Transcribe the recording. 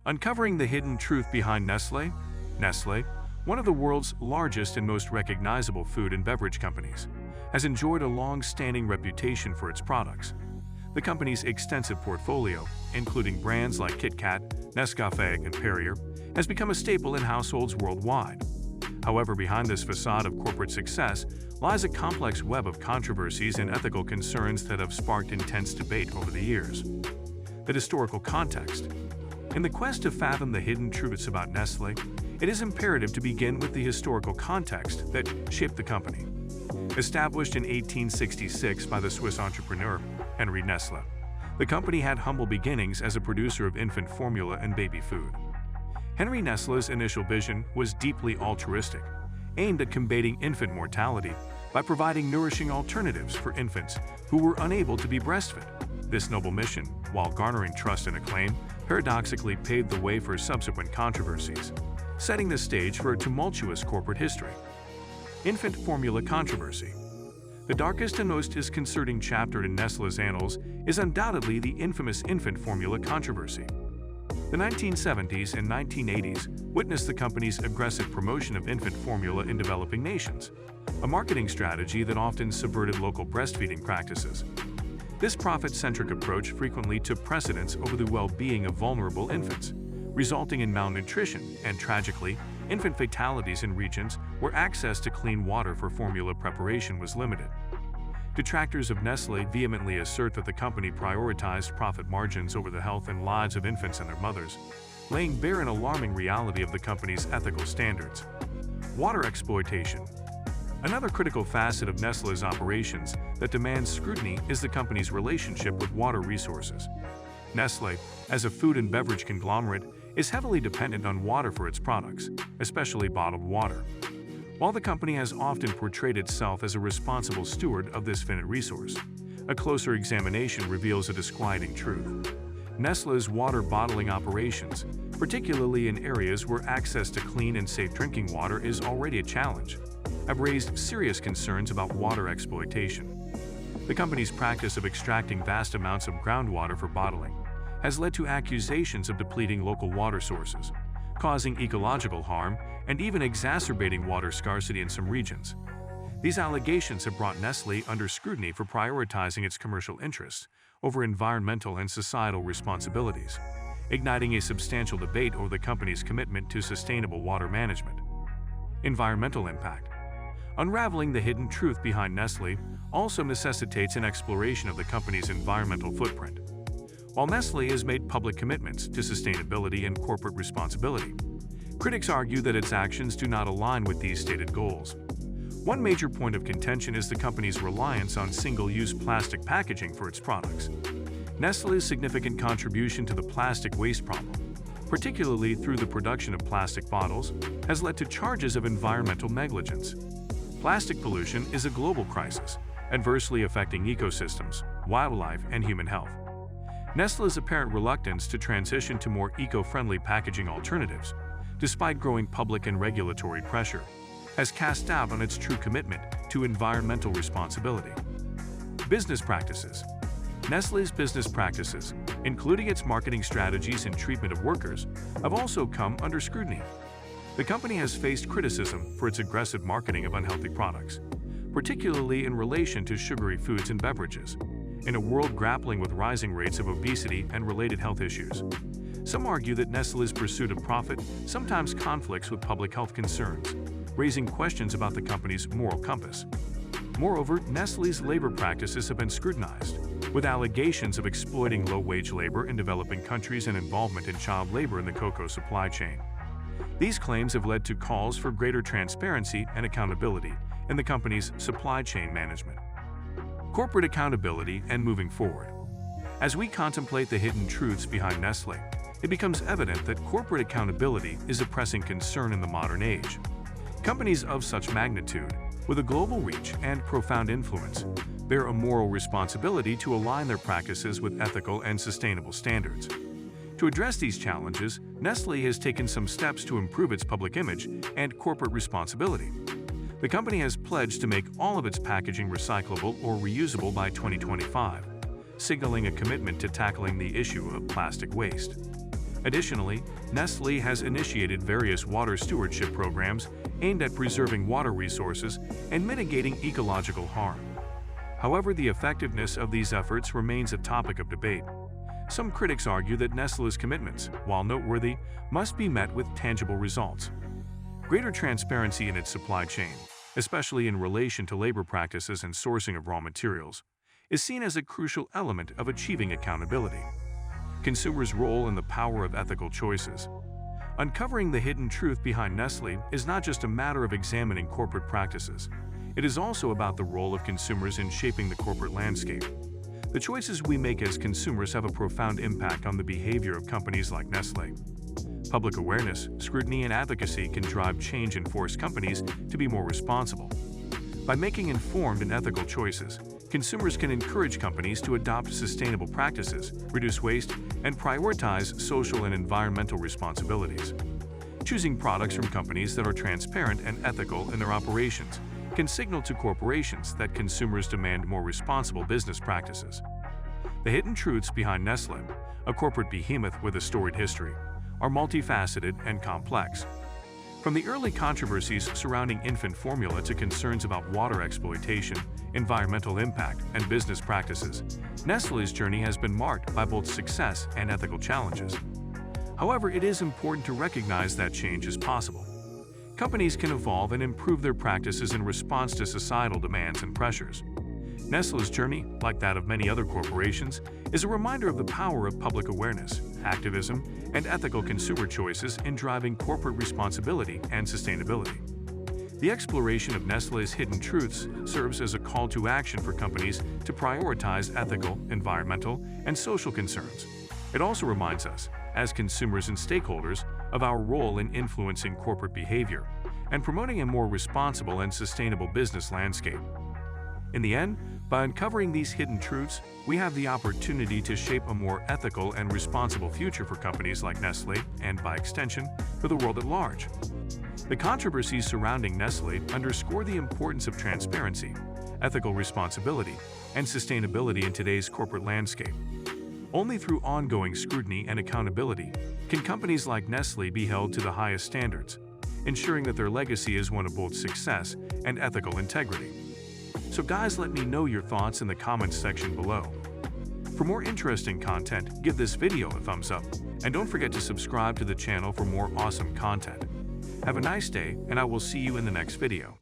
Uncovering the hidden truth behind Nestlé. Nestlé, one of the world's largest and most recognizable food and beverage companies, has enjoyed a long-standing reputation for its products. The company's extensive portfolio, including brands like Kit Kat, Nescafé, and Perrier, has become a staple in households worldwide. However, behind this facade of corporate success lies a complex web of controversies and ethical concerns that have sparked intense debate over the years. The historical context. In the quest to fathom the hidden truths about Nestlé, it is imperative to begin with the historical context that shaped the company. Established in 1866 by the Swiss entrepreneur Henry Nestlé, the company had humble beginnings as a producer of infant formula and baby food. Henry Nestlé's initial vision was deeply altruistic, aimed at combating infant mortality by providing nourishing alternatives for infants who were unable to be breastfed. This noble mission, while garnering trust and acclaim, paradoxically paved the way for subsequent controversies, setting the stage for a tumultuous corporate history. Infant formula controversy. The darkest and most disconcerting chapter in Nestlé's annals is undoubtedly the infamous infant formula controversy. The 1970s and 1980s witnessed the company's aggressive promotion of infant formula in developing nations, a marketing strategy that often subverted local breastfeeding practices. This profit-centric approach frequently took precedence over the well-being of vulnerable infants, resulting in malnutrition and, tragically, infant fatalities in regions where access to clean water for formula preparation was limited. Detractors of Nestlé vehemently assert that the company prioritized profit margins over the health and lives of infants and their mothers, laying bare an alarming reality of the company's ethical standards. Water exploitation. Another critical facet of Nestlé's operations that demands scrutiny is the company's relationship with water resources. Nestlé, as a food and beverage conglomerate, is heavily dependent on water for its products, especially bottled water. While the company has often portrayed itself as a responsible steward of this finite resource, a closer examination reveals a disquieting truth. Nestlé's water bottling operations, particularly in areas where access to clean and safe drinking water is already a challenge, have raised serious concerns about water exploitation. The company's practice of extracting vast amounts of groundwater for bottling has led to accusations of depleting local water sources, causing ecological harm and even exacerbating water scarcity in some regions. These allegations have brought Nestlé under scrutiny for prioritizing its commercial interests over environmental and societal responsibilities, igniting a substantial debate over the company's commitment to sustainable water management. Environmental impact. Unraveling the hidden truth behind Nestlé also necessitates an exploration of the company's environmental footprint. While Nestlé has made public commitments to sustainability and corporate responsibility, critics argue that its actions do not align with these stated goals. One major point of contention is the company's reliance on single-use plastic packaging for its products. Nestlé's significant contribution to the plastic waste problem, particularly through the production of plastic bottles, has led to charges of environmental negligence. Plastic pollution is a global crisis, adversely affecting ecosystems, wildlife, and human health. Nestlé's apparent reluctance to transition to more eco-friendly packaging alternatives, despite growing public and regulatory pressure, has cast doubt on its true commitment to environmental responsibility. Business practices. Nestlé's business practices, including its marketing strategies and treatment of workers, have also come under scrutiny. The company has faced criticism for its aggressive marketing of unhealthy products, particularly in relation to sugary foods and beverages, in a world grappling with rising rates of obesity and related health issues. Some argue that Nestlé's pursuit of profit sometimes conflicts with public health concerns, raising questions about the company's moral compass. Moreover, Nestlé's labor practices have been scrutinized, with allegations of exploiting low-wage labor in developing countries and involvement in child labor in the cocoa supply chain. These claims have led to calls for greater transparency and accountability in the company's supply chain management. Corporate accountability and moving forward. As we contemplate the hidden truths behind Nestlé, it becomes evident that corporate accountability is a pressing concern in the modern age. Companies of such magnitude, with a global reach and profound influence, bear a moral responsibility to align their practices with ethical and sustainable standards. To address these challenges, Nestlé has taken some steps to improve its public image and corporate responsibility. The company has pledged to make all of its packaging recyclable or reusable by 2025, signaling a commitment to tackling the issue of plastic waste. Additionally, Nestlé has initiated various water stewardship programs aimed at preserving water resources and mitigating ecological harm. However, the effectiveness of these efforts remains a topic of debate. Some critics argue that Nestlé's commitments, while noteworthy, must be met with tangible results. Greater transparency in its supply chain, especially in relation to labor practices and sourcing of raw materials, is seen as a crucial element of achieving accountability. Consumers' role in the power of ethical choices. Uncovering the hidden truth behind Nestlé is not just a matter of examining corporate practices. It is also about the role of consumers in shaping the corporate landscape. The choices we make as consumers have a profound impact on the behavior of companies like Nestlé. Public awareness, scrutiny, and advocacy can drive change and force companies to be more responsible. By making informed and ethical choices, consumers can encourage companies to adopt sustainable practices, reduce waste, and prioritize social and environmental responsibilities. Choosing products from companies that are transparent and ethical in their operations can signal to corporations that consumers demand more responsible business practices. The hidden truths behind Nestlé, a corporate behemoth with a storied history, are multifaceted and complex. From the early controversies surrounding infant formula to concerns about water exploitation, environmental impact, and business practices, Nestlé's journey has been marked by both success and ethical challenges. However, it is important to recognize that change is possible. Companies can evolve and improve their practices in response to societal demands and pressures. Nestlé's journey, like that of many other corporations, is a reminder of the power of public awareness, activism, and ethical consumer choices in driving corporate responsibility and sustainability. The exploration of Nestlé's hidden truths serves as a call to action for companies to prioritize ethical, environmental, and social concerns. It also reminds us, as consumers and stakeholders, of our role in influencing corporate behavior and promoting a more responsible and sustainable business landscape. In the end, by uncovering these hidden truths, we have the opportunity to shape a more ethical and responsible future for companies like Nestlé and, by extension, for the world at large. The controversies surrounding Nestlé underscore the importance of transparency, ethical responsibility, and sustainability in today's corporate landscape. Only through ongoing scrutiny and accountability can companies like Nestlé be held to the highest standards, ensuring that their legacy is one of both success and ethical integrity. So guys, let me know your thoughts in the comments section below. For more interesting content, give this video a thumbs up, and don't forget to subscribe to the channel for more awesome content. Have a nice day, and I will see you in the next video.